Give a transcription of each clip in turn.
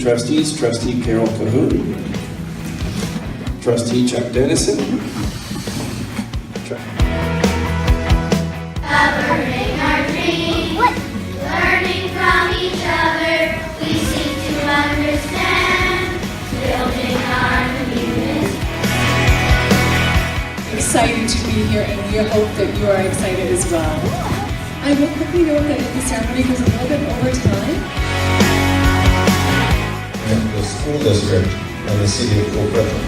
Trustees, Trustee Carol Cahoon, Trustee Chuck Dennison, Covering our dreams, learning from each other, we seek to understand, building our community. Excited to be here, and we hope that you are excited as well. I will quickly note that the ceremony goes a little bit over time. The school district and the City of Coquitlam.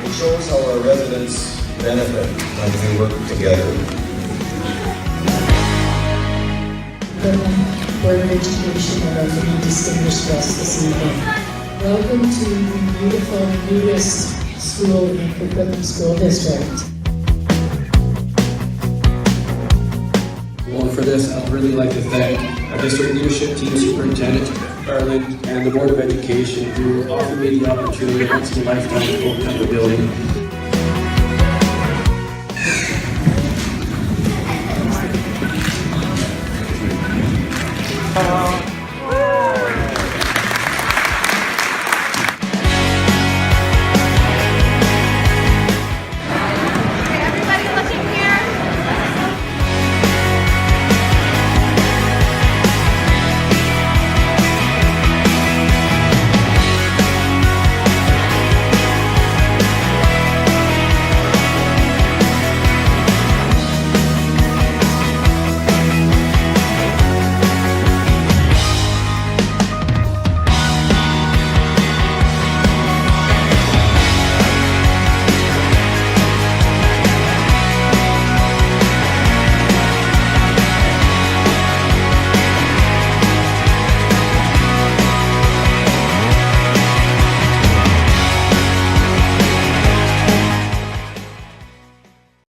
It shows how our residents benefit when we work together. Board of Education are our many distinguished guests this evening. Welcome to the beautiful newest school in Coquitlam School District. Well, for this, I'd really like to thank our district leadership team, Superintendent Garland, and the Board of Education who offered me the opportunity once in a lifetime to open up the building.